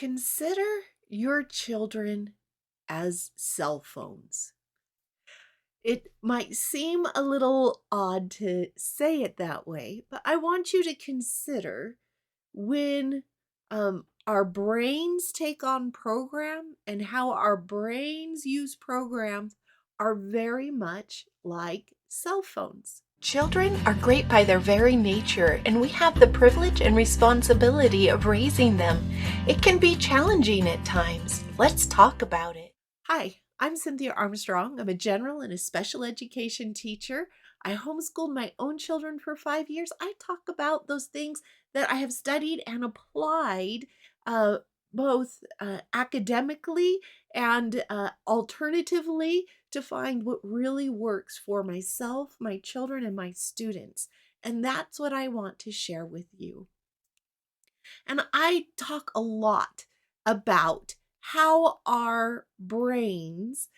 Consider your children as cell phones. It might seem a little odd to say it that way, but I want you to consider when our brains take on program and how our brains use programs are very much like cell phones. Children are great by their very nature, and we have the privilege and responsibility of raising them. It can be challenging at times. Let's talk about it. Hi, I'm Cynthia Armstrong. I'm a general and a special education teacher. I homeschooled my own children for 5 years. I talk about those things that I have studied and applied uh, both academically and alternatively to find what really works for myself, my children, and my students. And that's what I want to share with you. And I talk a lot about how our brains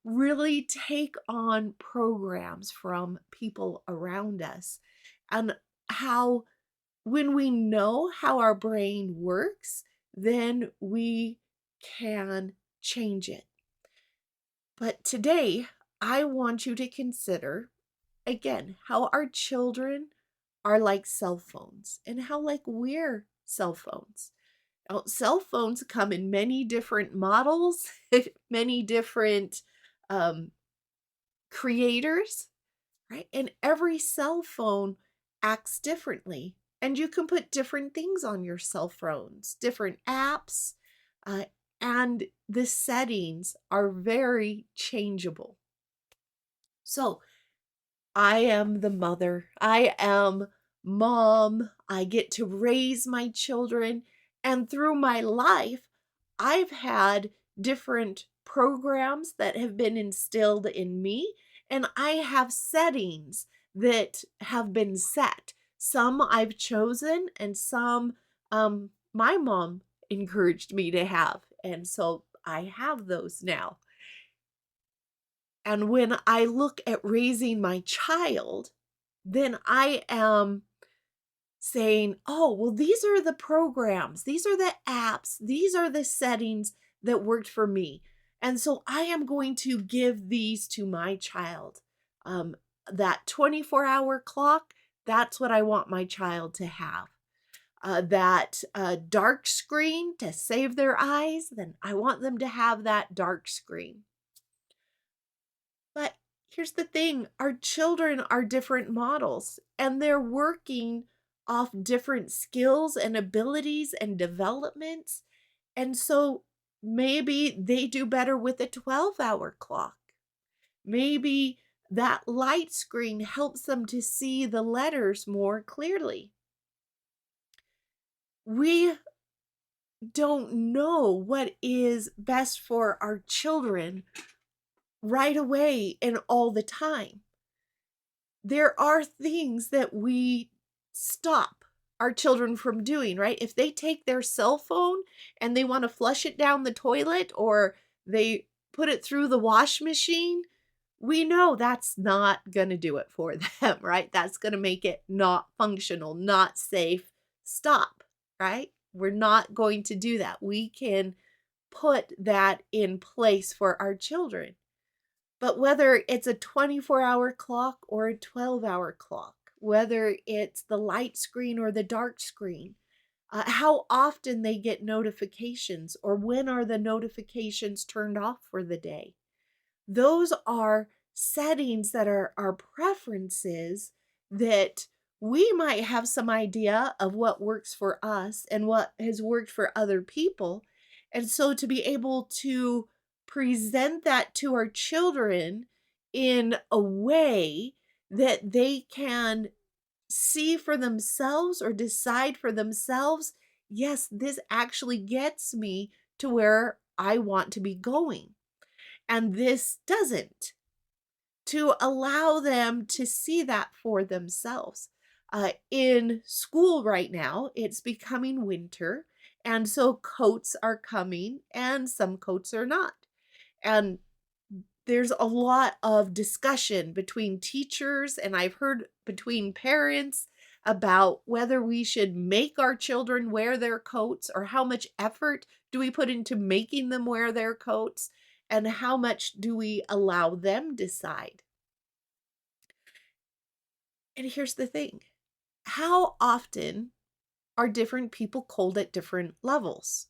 really take on programs from people around us, and how when we know how our brain works, then we can change it. But today, I want you to consider again how our children are like cell phones and how like we're cell phones. Now, cell phones come in many different models, many different um, creators, right? And every cell phone acts differently. And you can put different things on your cell phones, different apps, uh, and the settings are very changeable. So, I am the mother. I am mom. I get to raise my children. And through my life, I've had different programs that have been instilled in me, and I have settings that have been set. Some I've chosen, and some my mom encouraged me to have. And so I have those now. And when I look at raising my child, then I am saying, oh, well, these are the programs, these are the apps, these are the settings that worked for me. And so I am going to give these to my child. That 24-hour clock, that's what I want my child to have. That dark screen to save their eyes, then I want them to have that dark screen. But here's the thing, our children are different models, and they're working off different skills and abilities and developments. And so maybe they do better with a 12-hour clock. Maybe that light screen helps them to see the letters more clearly. We don't know what is best for our children right away and all the time. There are things that we stop our children from doing, right? If they take their cell phone and they want to flush it down the toilet or they put it through the wash machine, we know that's not going to do it for them, right? That's going to make it not functional, not safe. Stop, right? We're not going to do that. We can put that in place for our children. But whether it's a 24-hour clock or a 12-hour clock, whether it's the light screen or the dark screen, how often they get notifications or when are the notifications turned off for the day. Those are settings that are our preferences that we might have some idea of what works for us and what has worked for other people. And so to be able to present that to our children in a way that they can see for themselves or decide for themselves, yes, this actually gets me to where I want to be going. And this doesn't, to allow them to see that for themselves. In school right now, it's becoming winter, and so coats are coming, and some coats are not. And there's a lot of discussion between teachers, and I've heard between parents about whether we should make our children wear their coats or how much effort do we put into making them wear their coats and how much do we allow them decide. And here's the thing. How often are different people cold at different levels?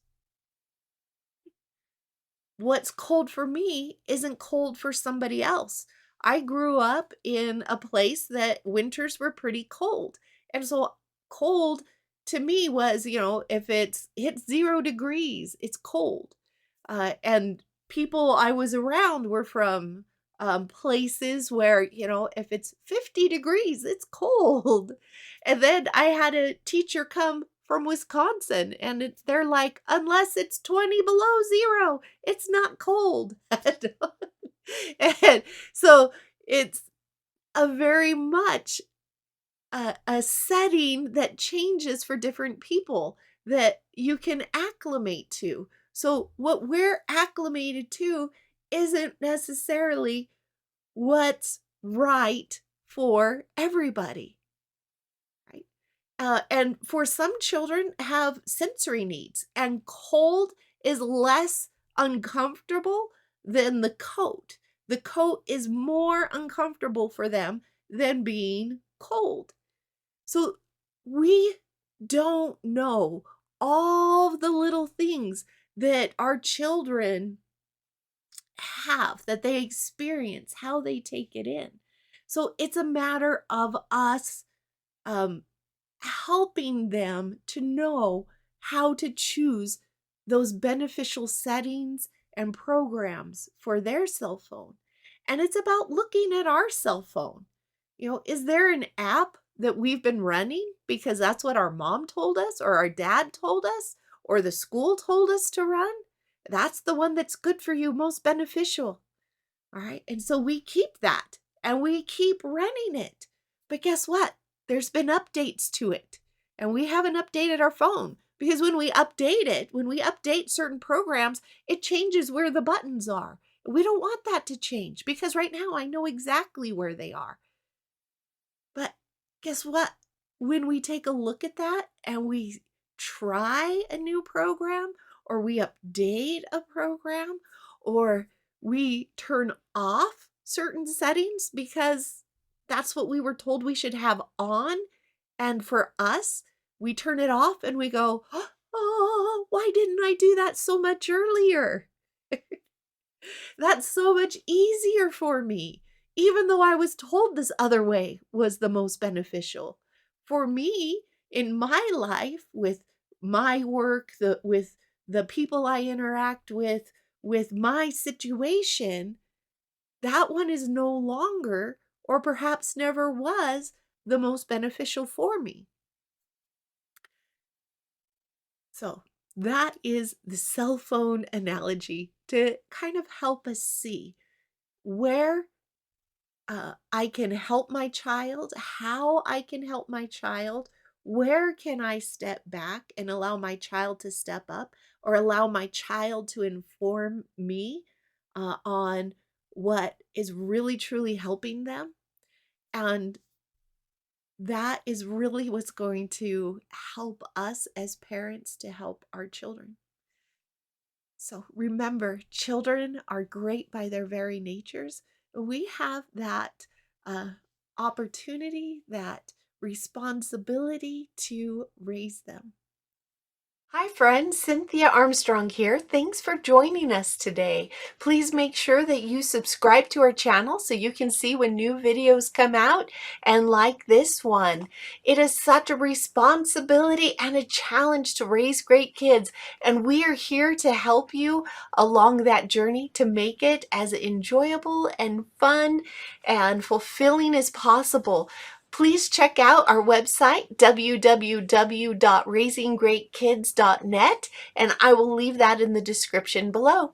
What's cold for me isn't cold for somebody else. I grew up in a place that winters were pretty cold. And so cold to me was, if it's hit 0 degrees, it's cold. And people I was around were from places where, if it's 50 degrees, it's cold. And then I had a teacher come from Wisconsin, and they're like, unless it's 20 below zero, it's not cold. And so it's a very much a setting that changes for different people that you can acclimate to. So what we're acclimated to isn't necessarily what's right for everybody, right? And for some children have sensory needs, and cold is less uncomfortable than the coat. The coat is more uncomfortable for them than being cold. So we don't know all the little things that our children have, that they experience, how they take it in. So it's a matter of us um, helping them to know how to choose those beneficial settings and programs for their cell phone. And it's about looking at our cell phone. Is there an app that we've been running because that's what our mom told us or our dad told us or the school told us to run? That's the one that's good for you, most beneficial. All right. And so we keep that and we keep running it. But guess what? There's been updates to it. And we haven't updated our phone because when we update it, when we update certain programs, it changes where the buttons are. We don't want that to change because right now I know exactly where they are. But guess what? When we take a look at that and we try a new program or we update a program or we turn off certain settings because that's what we were told we should have on. And for us, we turn it off and we go, oh, why didn't I do that so much earlier? That's so much easier for me, even though I was told this other way was the most beneficial. For me, in my life, with my work, with the people I interact with my situation, that one is no longer, or perhaps never was, the most beneficial for me. So that is the cell phone analogy to kind of help us see where I can help my child, how I can help my child, where can I step back and allow my child to step up or allow my child to inform me on what is really truly helping them. And that is really what's going to help us as parents to help our children. So remember, children are great by their very natures. We have that uh, opportunity, that responsibility to raise them. Hi friends, Cynthia Armstrong here. Thanks for joining us today. Please make sure that you subscribe to our channel so you can see when new videos come out and like this one. It is such a responsibility and a challenge to raise great kids, and we are here to help you along that journey to make it as enjoyable and fun and fulfilling as possible. Please check out our website, www.raisinggreatkids.net, and I will leave that in the description below.